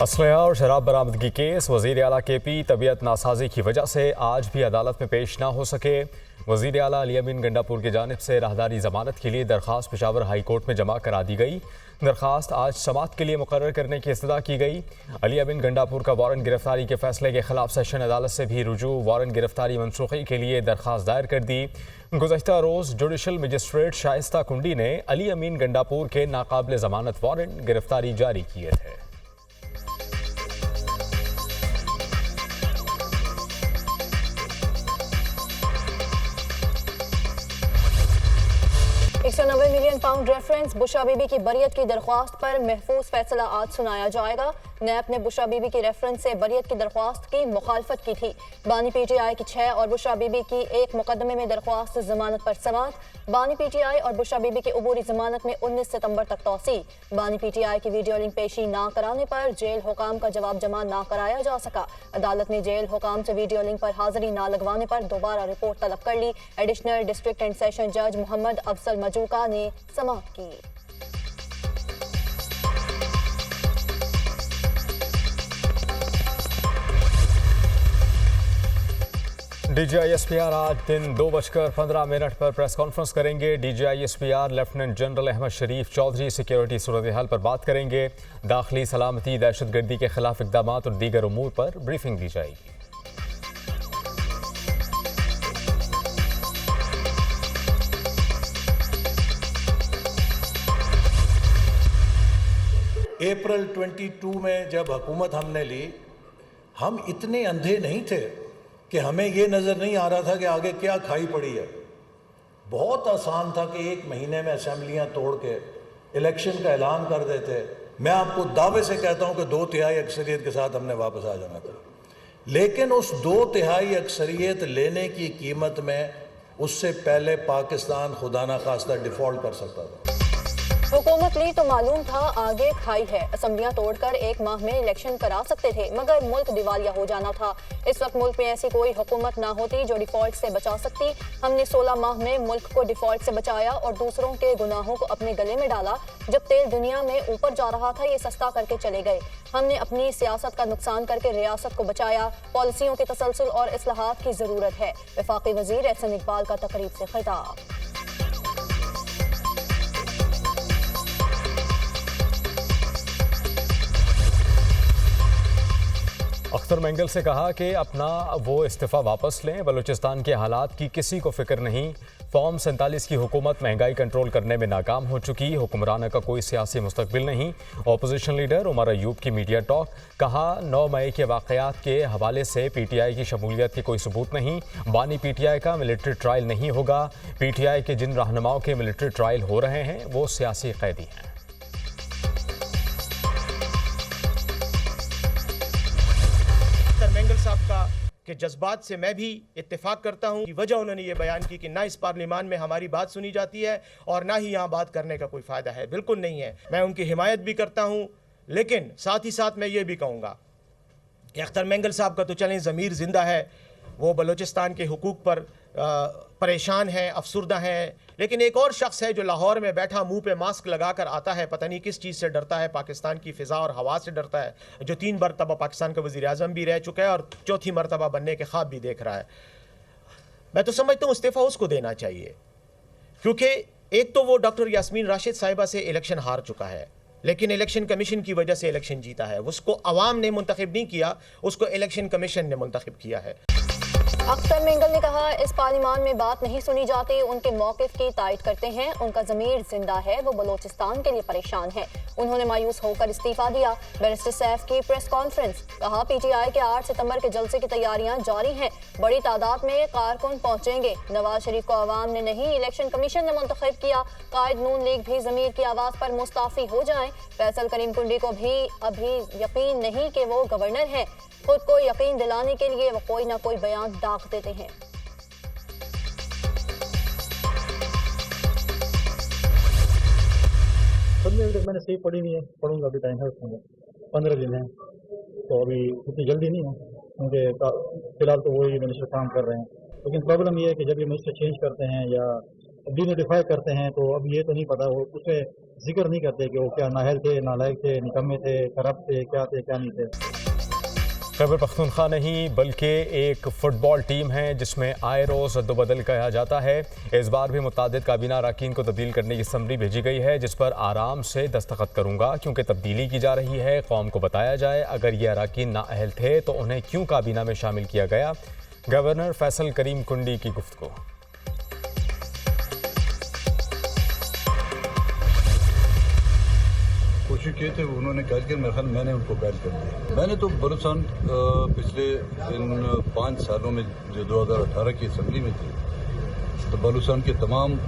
असलहा और शराब बरामदगी केस वज़ीर आला KP तबीयत नासाजी की वजह से आज भी अदालत में पेश ना हो सके। वज़ीर आला अली अमीन गंडापुर की जानिब से राहदारी ज़मानत के लिए दरख्वास्त पेशावर हाई कोर्ट में जमा करा दी गई। दरख्वास्त आज समाअत के लिए मुकर्रर करने की इस्तदा की गई। अली अमीन गंडापुर का वारंट गिरफ्तारी के फैसले के खिलाफ सेशन अदालत से भी रुजू वारंट गिरफ्तारी मनसूखी के लिए दरख्वास्त दायर कर दी। गुज़श्ता रोज़ जुडिशल मजिस्ट्रेट शाइस्ता कुंडी ने अली अमीन गंडापुर के नाकाबिल ज़मानत वारंट गिरफ्तारी जारी किए थे। 190 million pound reference Bushra Bibi की बरियत की दरख्वास्त पर महफूज फैसला आज सुनाया जाएगा। नैब ने बुशरा बीबी की रेफरेंस से बरियत की दरख्वास्त की मुखालफत की थी। बानी PTI की 6 और बुशरा बीबी की एक मुकदमे में दरख्वास्त जमानत पर समाअत। बानी PTI और बुशरा बीबी की अबूरी जमानत में 19 सितंबर तक तौसी। बानी PTI की वीडियो लिंक पेशी ना कराने पर जेल हुकाम का जवाब जमा ना कराया जा सका। अदालत ने जेल हुकाम से वीडियो लिंक पर हाजिरी ना लगवाने पर दोबारा रिपोर्ट तलब कर ली। एडिशनल डिस्ट्रिक्ट एंड सेशन जज मोहम्मद अफसल मजूका ने समाअत की। DGI SPR आज दिन 2:15 पर प्रेस कॉन्फ्रेंस करेंगे। DGI SPR lieutenant general Ahmad Sharif Chaudhry security सूरत हाल पर बात करेंगे। दाखिली सलामती, दहशतगर्दी के खिलाफ इकदाम और दीगर उमूर पर ब्रीफिंग दी जाएगी। अप्रैल 22 में जब हुकूमत हमने ली, हम इतने अंधे नहीं थे कि हमें ये नज़र नहीं आ रहा था कि आगे क्या खाई पड़ी है। बहुत आसान था कि एक महीने में असेंबलियां तोड़ के इलेक्शन का ऐलान कर देते। मैं आपको दावे से कहता हूं कि 2/3 अक्सरियत के साथ हमने वापस आ जाना था। लेकिन उस 2/3 अक्सरियत लेने की कीमत में उससे पहले पाकिस्तान खुदा ना खास्ता डिफॉल्ट कर सकता था। हुकूमत ली तो मालूम था आगे खाई है। असेंबलियां तोड़कर 1 माह में इलेक्शन करा सकते थे, मगर मुल्क दिवालिया हो जाना था। इस वक्त मुल्क में ऐसी कोई हुकूमत ना होती जो डिफॉल्ट से बचा सकती। हमने 16 माह में मुल्क को डिफॉल्ट से बचाया और दूसरों के गुनाहों को अपने गले में डाला। जब तेल दुनिया में ऊपर जा रहा था, ये सस्ता करके चले गए। हमने अपनी सियासत का नुकसान करके रियासत को बचाया। पॉलिसियों के तसलसल और इस्लाहात की जरूरत है। वफाकी वजीर एहसन इकबाल का तकरीब से खिताब। अख्तर मेंगल से कहा कि अपना वो इस्तीफ़ा वापस लें। बलूचिस्तान के हालात की किसी को फिक्र नहीं। फॉर्म 47 की हुकूमत महंगाई कंट्रोल करने में नाकाम हो चुकी। हुक्मराना का कोई सियासी मुस्तकबिल नहीं। अपोजिशन लीडर उमर अयूब की मीडिया टॉक। कहा 9 मई के वाक़यात के हवाले से PTI की शमूलियत के कोई सबूत नहीं। बानी PTI का मिलिट्री ट्रायल नहीं होगा। PTI के जिन रहनुमाओं के मिलिट्री ट्रायल हो रहे हैं वो सियासी कैदी हैं। मेंगल साहब का कि जज्बात से मैं भी इत्तेफाक करता हूं कि वजह उन्होंने ये बयान की कि ना इस पार्लियामान में हमारी बात सुनी जाती है और ना ही यहाँ बात करने का कोई फ़ायदा है। बिल्कुल नहीं है। मैं उनकी हिमायत भी करता हूं, लेकिन साथ ही साथ मैं ये भी कहूँगा कि अख्तर मेंगल साहब का तो चलें ज़मीर ज़िंदा है, वो बलूचिस्तान के हुकूक पर परेशान हैं, अफसुर्दा हैं। लेकिन एक और शख्स है जो लाहौर में बैठा मुंह पे मास्क लगाकर आता है, पता नहीं किस चीज़ से डरता है, पाकिस्तान की फ़िज़ा और हवा से डरता है, जो 3 मरतबा पाकिस्तान का वज़ीर आज़म भी रह चुका है और 4थी मरतबा बनने के ख्वाब भी देख रहा है। मैं तो समझता हूँ इस्तीफ़ा उसको देना चाहिए, क्योंकि एक तो वो डॉक्टर यास्मीन राशिद साहिबा से इलेक्शन हार चुका है, लेकिन इलेक्शन कमीशन की वजह से इलेक्शन जीता है। उसको अवाम ने मुंतखब नहीं किया, उसको इलेक्शन कमीशन ने मुंतखब किया है। अख्तर मेंगल ने कहा इस पार्लियामान में बात नहीं सुनी जाती। उनके मौक़िफ़ की तायद करते हैं। उनका ज़मीर जिंदा है, वो बलूचिस्तान के लिए परेशान है। उन्होंने मायूस होकर इस्तीफ़ा दिया। बैरिस्टर सैफ की प्रेस कॉन्फ्रेंस। कहा PTI के 8 सितंबर के जलसे की तैयारियां जारी हैं। बड़ी तादाद में कारकुन पहुंचेंगे। नवाज शरीफ को अवाम ने नहीं, इलेक्शन कमीशन ने मुंतखब किया। कायद नून लीग भी ज़मीर की आवाज़ पर मुस्ताफ़ी हो जाएं। फैसल करीम कुंडी को भी अभी यकीन नहीं कि वो गवर्नर हैं। खुद को यकीन दिलाने के लिए वो कोई ना कोई बयान दाग देते हैं। मैंने सही पढ़ी नहीं है, पढ़ूंगा, अभी टाइम है उसमें 15 दिन है, तो अभी इतनी जल्दी नहीं है, क्योंकि फिलहाल तो वही मिनिस्टर काम कर रहे हैं। लेकिन प्रॉब्लम ये है कि जब ये मिनिस्टर चेंज करते हैं या डिनोटिफाई करते हैं, तो अब ये तो नहीं पता, वो उसमें जिक्र नहीं करते कि वो क्या नाअहल थे, नालायक थे, निकम्मे थे, करप्ट थे, क्या नहीं थे। खैबर पख्तूनख्वा नहीं बल्कि एक फुटबॉल टीम है जिसमें आए रोज़ रद्दबदल किया जाता है। इस बार भी मुतादिद काबीना अरकान को तब्दील करने की समरी भेजी गई है, जिस पर आराम से दस्तखत करूंगा क्योंकि तब्दीली की जा रही है। कौम को बताया जाए अगर ये अरकान नाअहल थे तो उन्हें क्यों काबीना में शामिल किया गया। गवर्नर फैसल करीम कुंडी की गुफ्तगू। कोशिश किए थे, उन्होंने कैद किया, मेरे ख्याल मैंने उनको कैद कर दिया। मैंने तो बलूचिस्तान पिछले इन 5 सालों में जो 2018 की असम्बली में थी, तो बलूचिस्तान के तमाम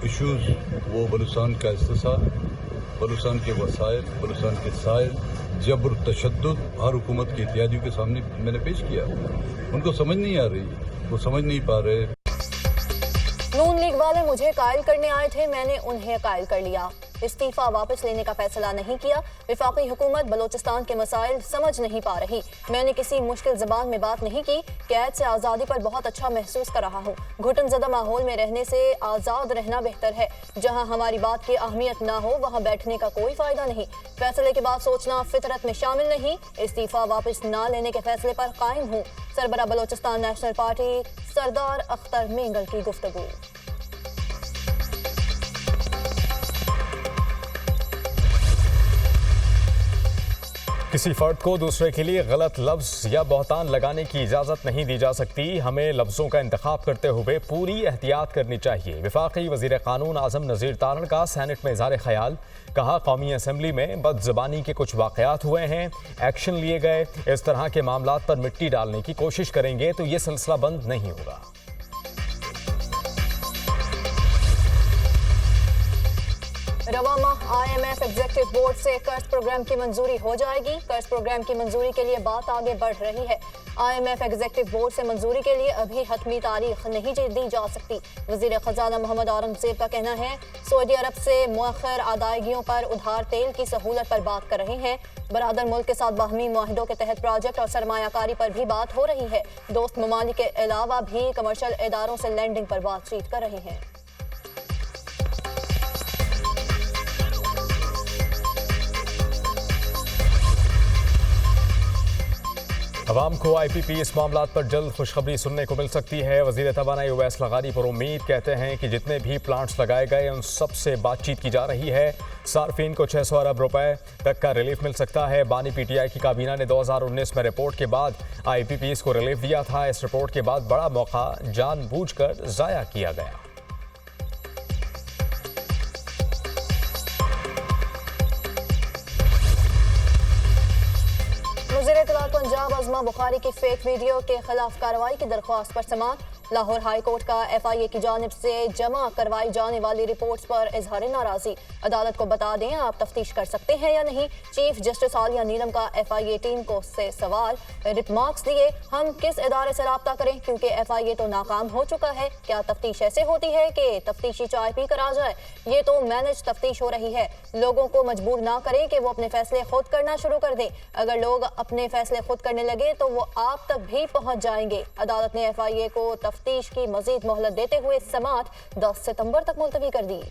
इश्यूज, वो बलूचिस्तान का इस्तिसार, बलूचिस्तान के वसाइल, बलूचिस्तान के साइल, जबर तशद्दुद हर हुकूमत के इत्यादियों के सामने मैंने पेश किया। उनको समझ नहीं आ रही, वो समझ नहीं पा रहे। नून लीग वाले मुझे कायल करने आए थे, मैंने उन्हें कायल कर लिया। इस्तीफा वापस लेने का फैसला नहीं किया। विफाकी हुकूमत बलोचिस्तान के मसाइल समझ नहीं पा रही। मैंने किसी मुश्किल ज़बान में बात नहीं की। कैद से आज़ादी पर बहुत अच्छा महसूस कर रहा हूँ। घुटन ज़दा माहौल में रहने से आज़ाद रहना बेहतर है। जहाँ हमारी बात की अहमियत ना हो वहाँ बैठने का कोई फ़ायदा नहीं। फैसले के बाद सोचना फितरत में शामिल नहीं। इस्तीफा वापस ना लेने के फैसले पर कायम हूँ। सरबरा बलोचिस्तान नेशनल पार्टी सरदार अख्तर मेंगल की गुफ्तगू। किसी फर्द को दूसरे के लिए गलत लफ्ज़ या बहतान लगाने की इजाज़त नहीं दी जा सकती। हमें लफ्ज़ों का इंतखाब करते हुए पूरी एहतियात करनी चाहिए। वफाकी वज़ीर क़ानून आज़म नज़ीर तारण का सैनेट में इज़हार ख़याल। कहा कौमी असम्बली में बदज़बानी के कुछ वाक़यात हुए हैं, एक्शन लिए गए। इस तरह के मामलात पर मिट्टी डालने की कोशिश करेंगे तो ये सिलसिला बंद नहीं होगा। रवा माह IMF एग्जीक्यूटिव बोर्ड से कर्ज प्रोग्राम की मंजूरी हो जाएगी। कर्ज प्रोग्राम की मंजूरी के लिए बात आगे बढ़ रही है। IMF एग्जीक्यूटिव बोर्ड से मंजूरी के लिए अभी हतमी तारीख नहीं दी जा सकती। वजीर खजाना मोहम्मद औरंगजेब का कहना है सऊदी अरब से मुअख्खर अदायगियों पर उधार तेल की सहूलत पर बात कर रहे हैं। बरादर मुल्क के साथ बाहमी मुआहिदों के तहत प्रोजेक्ट और सरमायाकारी पर भी बात हो रही है। दोस्त ममालिक के अलावा भी कमर्शियल इदारों से लैंडिंग पर बातचीत कर रहे हैं। अवाम को IPP इस मामलात पर जल्द खुशखबरी सुनने को मिल सकती है। वज़ीर तवानाई उवैस लगारी पर उम्मीद कहते हैं कि जितने भी प्लांट्स लगाए गए उन सब से बातचीत की जा रही है। सार्फिन को 600 अरब रुपए तक का रिलीफ मिल सकता है। बानी PTI की काबीना ने 2019 में रिपोर्ट के बाद IPPs को रिलीफ दिया था। इस रिपोर्ट के बाद बड़ा मौका जानबूझकर ज़ाया किया गया। वज़ीर इत्तलात पंजाब अज़मा बुखारी की फेक वीडियो के खिलाफ कार्रवाई की दरख्वास्त पर समाअत। लाहौर हाई कोर्ट का FIA की जानिब से जमा करवाई जाने वाली रिपोर्ट्स पर इजहार नाराज़ी। अदालत को बता दें आप तफ्तीश कर सकते हैं या नहीं। चीफ जस्टिस आलिया नीलम का FIA टीम को से सवाल। रिमार्क्स दिए हम किस इदारे से रब्ता करें क्योंकि FIA तो नाकाम हो चुका है। क्या तफ्तीश ऐसे होती है कि तफ्तीशी चाय पी कर आ जाए? ये तो मैनेज तफ्तीश हो रही है। लोगों को मजबूर ना करें कि वो अपने फैसले खुद करना शुरू कर दें। अगर लोग अपने फैसले खुद करने लगे तो वो आप तक भी पहुंच जाएंगे। अदालत ने FIA को तफ्तीश की मजीद मोहलत देते हुए समाअत 10 सितंबर तक मुलतवी कर दी।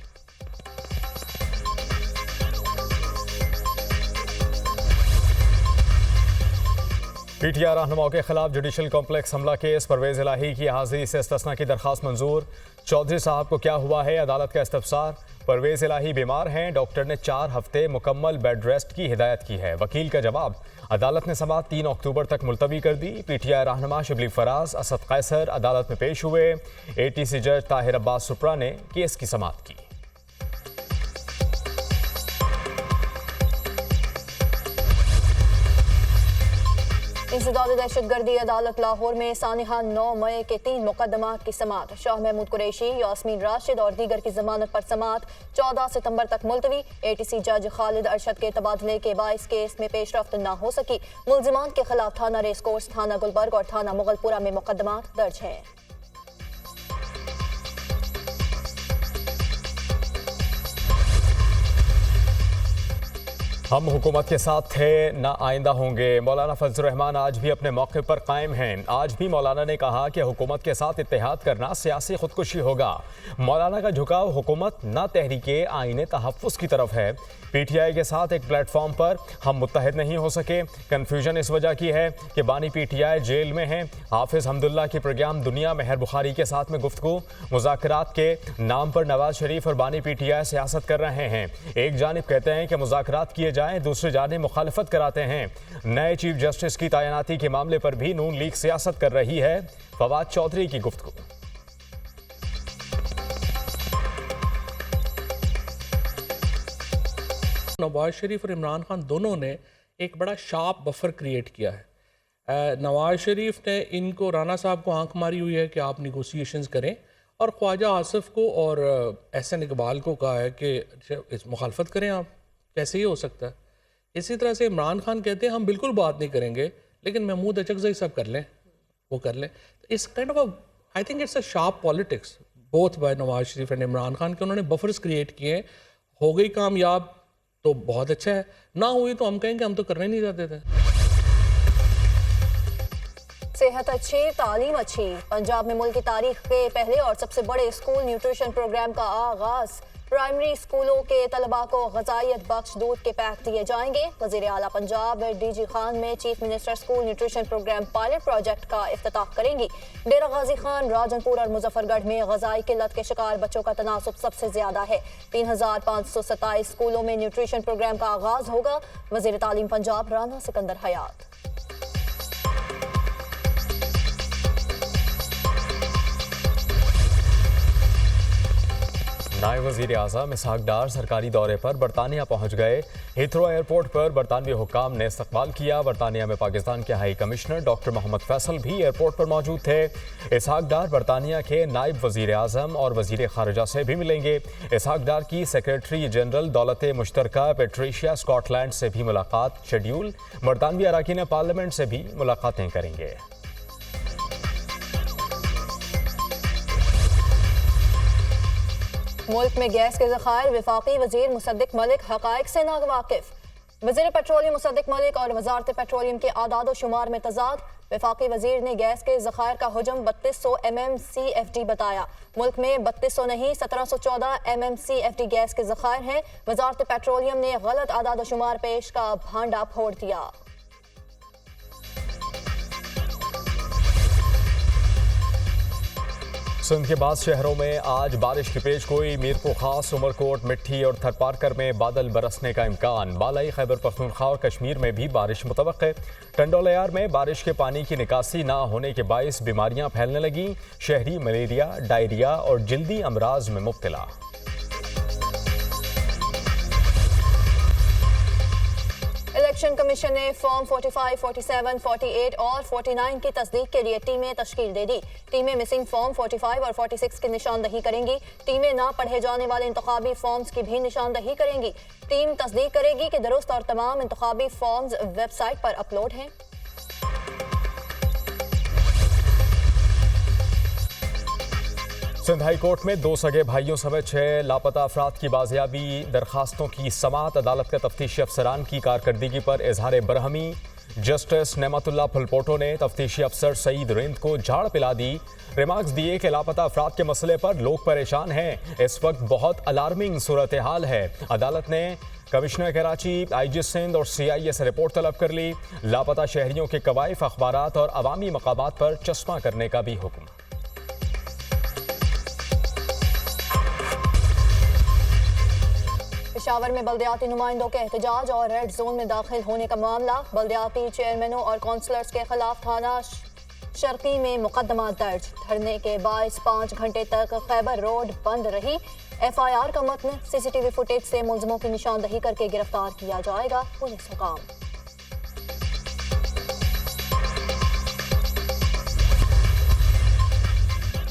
PTI रहनुमाओं के खिलाफ जुडिशल कॉम्प्लेक्स हमला केस। परवेज इलाही की हाजिरी से इस्तिस्ना की दरखास्त मंजूर। चौधरी साहब को क्या हुआ है, अदालत का इस्तफसार। परवेज इलाही बीमार हैं, डॉक्टर ने 4 हफ्ते मुकम्मल बेड रेस्ट की हिदायत की है। वकील का जवाब। अदालत ने समाअत 3 अक्टूबर तक मुलतवी कर दी। PTI रहनुमा शिबली फराज, असद कैसर अदालत में पेश हुए। ATC जज ताहिर अब्बास सुप्रा ने केस की समाअत की। इंसदाद दहशतगर्दी अदालत लाहौर में सानिहा 9 मई के 3 मुकदमात की समाअत। शाह महमूद कुरैशी, यास्मीन राशिद और दीगर की जमानत पर समाअत 14 सितंबर तक मुलतवी। ATC जज खालिद अरशद के तबादले के बाइस केस में पेशरफ्त न हो सकी। मुल्जिमान के खिलाफ थाना रेस कोर्स, थाना गुलबर्ग और थाना मुगलपुरा में मुकदमात दर्ज हैं। हम हुकूमत के साथ थे, ना आइंदा होंगे। मौलाना फजल रहमान आज भी अपने मौके पर कायम हैं। आज भी मौलाना ने कहा कि हुकूमत के साथ इत्तेहाद करना सियासी खुदकुशी होगा। मौलाना का झुकाव हुकूमत ना तहरीके आईने तहफ़्फ़ुज़ की तरफ है। PTI के साथ एक प्लेटफॉर्म पर हम मुत्तहिद नहीं हो सके। कन्फ्यूजन इस वजह की है कि बानी PTI जेल में हैं। हाफिज़ हमदुल्ला की प्रोग्राम दुनिया मेहर बुखारी के साथ में गुफ्तगू। मुज़ाकरात के नाम पर नवाज शरीफ और बानी PTI सियासत कर रहे हैं। एक जानिब कहते हैं कि मुज़ाकरात किए जाएं, दूसरी जानिब मुखालफत कराते हैं। नए चीफ जस्टिस की तैनाती के मामले पर भी नून लीग सियासत कर रही है। फवाद चौधरी की गुफ्तगू। नवाज शरीफ और इमरान खान दोनों ने एक बड़ा शार्प बफर क्रिएट किया है। नवाज शरीफ ने इनको, राना साहब को आंख मारी हुई है कि आप निगोसिएशंस करें, और ख्वाजा आसिफ को और एहसन इकबाल को कहा है कि इस मुखालफत करें। आप कैसे ही हो सकता है। इसी तरह से इमरान खान कहते हैं हम बिल्कुल बात नहीं करेंगे, लेकिन महमूद अचकज़ई सब कर लें, वो कर लें। तो इस kind of I think it's a sharp politics both by Nawaz Sharif and Imran Khan के उन्होंने बफर्स क्रिएट किए। हो गई कामयाब तो बहुत अच्छा है, ना हुई तो हम कहेंगे हम तो करने नहीं जाते थे। सेहत अच्छी, तालीम अच्छी। पंजाब में मुल्क की तारीख के पहले और सबसे बड़े स्कूल न्यूट्रिशन प्रोग्राम का आगाज। प्राइमरी स्कूलों के तलबा को ग़िज़ाइयत बख्श दूध के पैक दिए जाएंगे। वज़ीर आला पंजाब DG खान में chief minister school nutrition program pilot project का इफ्तिताह करेंगी। डेरा गाजी खान, राजनपुर और मुजफ्फरगढ़ में ग़िज़ाई किल्लत के शिकार बच्चों का तनासुब सबसे ज्यादा है। 3527 स्कूलों में न्यूट्रिशन प्रोग्राम का आगाज होगा। वज़ीर तालीम पंजाब राना सिकंदर हयात। नायब वज़ीर आज़म इसहाक डार सरकारी दौरे पर बरतानिया पहुँच गए। हीथ्रो एयरपोर्ट पर बरतानवी हुक्काम ने इस्तकबाल किया। बरतानिया में पाकिस्तान के high commissioner doctor Mohammad Faisal भी एयरपोर्ट पर मौजूद थे। इसहाक डार बरतानिया के नायब वज़ीर आज़म और वज़ीर ख़ारिजा से भी मिलेंगे। इसहाक डार की सेक्रेटरी जनरल दौलत मुश्तरका पेट्रिशिया स्कॉटलैंड से भी मुलाकात शेड्यूल। बरतानवी अरकान पार्लियामेंट से भी मुलाकातें करेंगे। मुल्क में गैस के ज़खायर, वफाकी वज़ीर मुसद्दिक मलिक हक़ाइक़ से नावाकिफ़। वज़ीर पेट्रोलियम मुसद्दिक मलिक और वज़ारत पेट्रोलियम के आदाद शुमार में तज़ाद। वफाकी वज़ीर ने गैस के ज़खायर का हजम 3200 MMCFD बताया। मुल्क में 3200 नहीं 1714 MMCFD गैस के ज़खायर हैं। वज़ारत पेट्रोलियम ने गलत आदाद शुमार पेश का भांडा फोड़ दिया। सिंध के बाद शहरों में आज बारिश की पेशगोई। मीरपुर खास, उमरकोट, मिट्टी और थरपारकर में बादल बरसने का इम्कान। बालाई खैबर पख्तूनख्वा और कश्मीर में भी बारिश मुतवक्के। टंडोलयार में बारिश के पानी की निकासी ना होने के बाइस बीमारियां फैलने लगी। शहरी मलेरिया, डायरिया और जल्दी अमराज में मुब्तला। इलेक्शन कमीशन ने फॉर्म 45, 47, 48 और 49 की तस्दीक के लिए टीमें तश्कील दे दी। टीमें मिसिंग फॉर्म 45 और 46 की निशानदही करेंगी। टीमें ना पढ़े जाने वाले इंतखाबी फॉर्म्स की भी निशानदही करेंगी। टीम तस्दीक करेगी कि दुरुस्त और तमाम इंतखाबी फॉर्म्स वेबसाइट पर अपलोड हैं। सिंध हाई कोर्ट में 2 सगे भाइयों समेत 6 लापता अफराद की बाजियाबी। दरखास्तों की समाअत। अदालत का तफ्तीशी अफसरान की कारकर्दगी पर इजहार बरहमी। जस्टिस नेमतुल्लाह फुलपोटो ने तफ्तीशी अफसर सईद रिंद को झाड़ पिला दी। रिमार्क्स दिए कि लापता अफराद के मसले पर लोग परेशान हैं। इस वक्त बहुत अलार्मिंग सूरत हाल है। अदालत ने कमिश्नर कराची, IG सिंध और CIA से रिपोर्ट तलब कर ली। लापता शहरियों के कवायफ, अखबारात और अवामी मकामात पर चश्मा करने का भी हुक्म। पेशावर में बल्दियाती नुमाइंदों के एहतजाज और रेड जोन में दाखिल होने का मामला। बल्दियाती चेयरमैनों और काउंसलर्स के खिलाफ थाना शर्की में मुकदमा दर्ज। धरने के बायस 5 घंटे तक खैबर रोड बंद रही। FIR का मतन CCTV फुटेज से मुलजमों की निशानदही करके गिरफ्तार किया जाएगा। पुलिस हुकाम।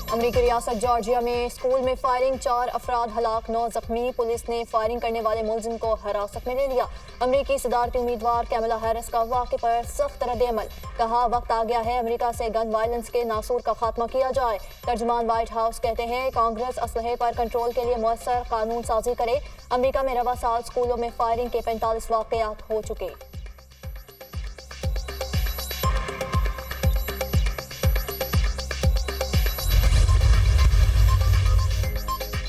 अमरीकी रियासत जॉर्जिया में स्कूल में फायरिंग, 4 अफराद हलाक, 9 जख्मी। पुलिस ने फायरिंग करने वाले मुलजिम को हिरासत में ले लिया। अमरीकी सदारती उम्मीदवार कैमला हैरिस का वाक़े पर सख्त रद्द-ए-अमल। कहा वक्त आ गया है अमरीका से गन वायलेंस के नासूर का खात्मा किया जाए। तर्जुमान व्हाइट हाउस कहते हैं कांग्रेस असलहे पर कंट्रोल के लिए मुयस्सर कानून साजी करे। अमरीका में रवा साल स्कूलों में फायरिंग के 45 वाक़यात हो चुके।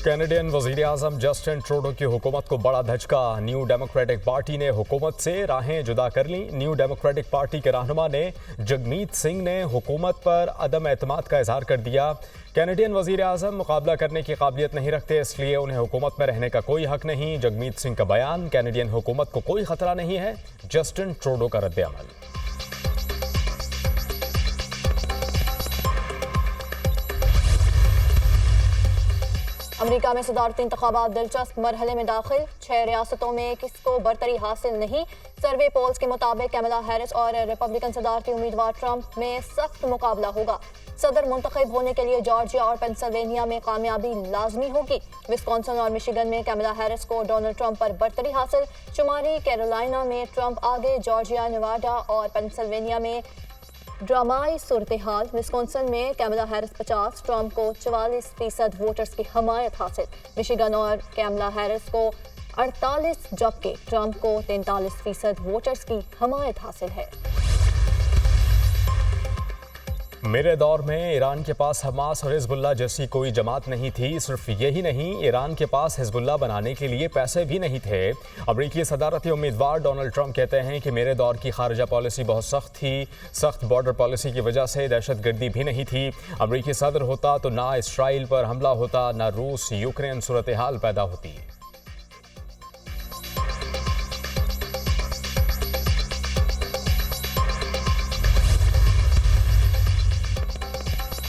कैनेडियन वज़ीर आज़म जस्टिन ट्रूडो की हुकूमत को बड़ा धचका। न्यू डेमोक्रेटिक पार्टी ने हुकूमत से राहें जुदा कर लीं। न्यू डेमोक्रेटिक पार्टी के रहनुमा ने जगमीत सिंह ने हुकूमत पर अदम एतमाद का इजहार कर दिया। कैनेडियन वज़ीर आज़म मुकाबला करने की काबिलियत नहीं रखते, इसलिए उन्हें हुकूमत में रहने का कोई हक नहीं। जगमीत सिंह का बयान, कैनेडियन हुकूमत को कोई खतरा नहीं है। जस्टिन ट्रूडो का रद्द-ए-अमल। अमरीका में सदारती इंतखाबात दिलचस्प मरहले में दाखिल। 6 रियासतों में किसको बरतरी हासिल नहीं। सर्वे पोल्स के मुताबिक कैमला हैरिस और रिपब्लिकन सदारती उम्मीदवार ट्रंप में सख्त मुकाबला होगा। सदर मुंतखब होने के लिए जॉर्जिया और पेंसिल्वेनिया में कामयाबी लाजमी होगी। विस्कॉन्सिन और मिशिगन में कैमला हैरिस को डोनाल्ड ट्रंप पर बरतरी हासिल। शुमारी कैरोलिना में ट्रंप आगे, जॉर्जिया, नेवाडा और पेंसिल्वेनिया में ड्रामाई सूरत हाल। विस्कॉन्सिन में कैमला हैरिस 50, ट्रंप को 44% वोटर्स की हमायत हासिल। मिशिगन और कैमला हैरिस को 48 जबकि ट्रंप को 43% वोटर्स की हमायत हासिल है। मेरे दौर में ईरान के पास हमास और हिजबुल्लाह जैसी कोई जमात नहीं थी। सिर्फ यही नहीं, ईरान के पास हिजबुल्लाह बनाने के लिए पैसे भी नहीं थे। अमरीकी सदारती उम्मीदवार डोनाल्ड ट्रंप कहते हैं कि मेरे दौर की खारजा पॉलिसी बहुत सख्त थी। सख्त बॉर्डर पॉलिसी की वजह से दहशतगर्दी भी नहीं थी। अमरीकी सदर होता तो ना इसराइल पर हमला होता, ना रूस यूक्रेन सूरत हाल पैदा होती।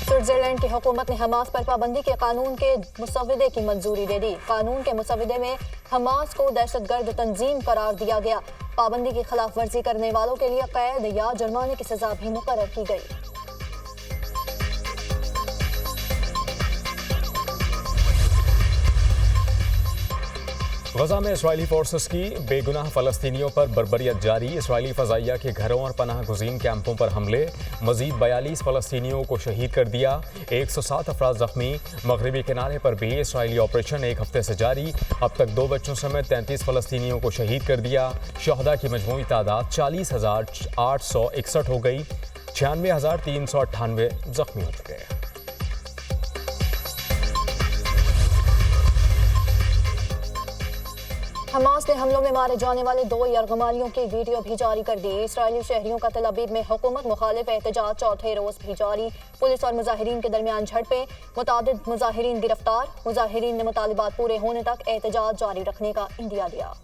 स्विट्जरलैंड की हुकूमत ने हमास पर पाबंदी के कानून के मुसव्वदे की मंजूरी दे दी। कानून के मुसव्वदे में हमास को दहशतगर्द तंजीम करार दिया गया। पाबंदी की खिलाफ वर्जी करने वालों के लिए कैद या जुर्माने की सजा भी मुकर्रर की गई। गजा में इसराइली फोर्सेस की बेगुनाह फ़लस्तीनियों पर बर्बरियत जारी। इसराइली फ़ज़ाइया के घरों और पनाह गुज़ीन कैंपों पर हमले। मज़ीद 42 फ़लस्तीनियों को शहीद कर दिया। 107 अफराद ज़ख्मी। मगरबी किनारे पर भी इसराइली ऑपरेशन एक हफ्ते से जारी। अब तक 2 बच्चों समेत 33 फ़लस्तीनियों को शहीद कर दिया। शहदा की मजमूई तादाद 40,861 हो गई। 96,398 ज़ख्मी हो चुके हैं। हमास ने हमलों में मारे जाने वाले 2 यरगमालियों की वीडियो भी जारी कर दी। इसराइली शहरियों का तल अबीब में हुकूमत मुखालिफ एहतजाज चौथे रोज भी जारी। पुलिस और मुजाहिरीन के दरमियान झड़पें, मुतादिद मुजाहिरीन गिरफ्तार। मुजाहिरीन ने मुतालिबात पूरे होने तक एहतजाज जारी रखने का इंदिया दिया।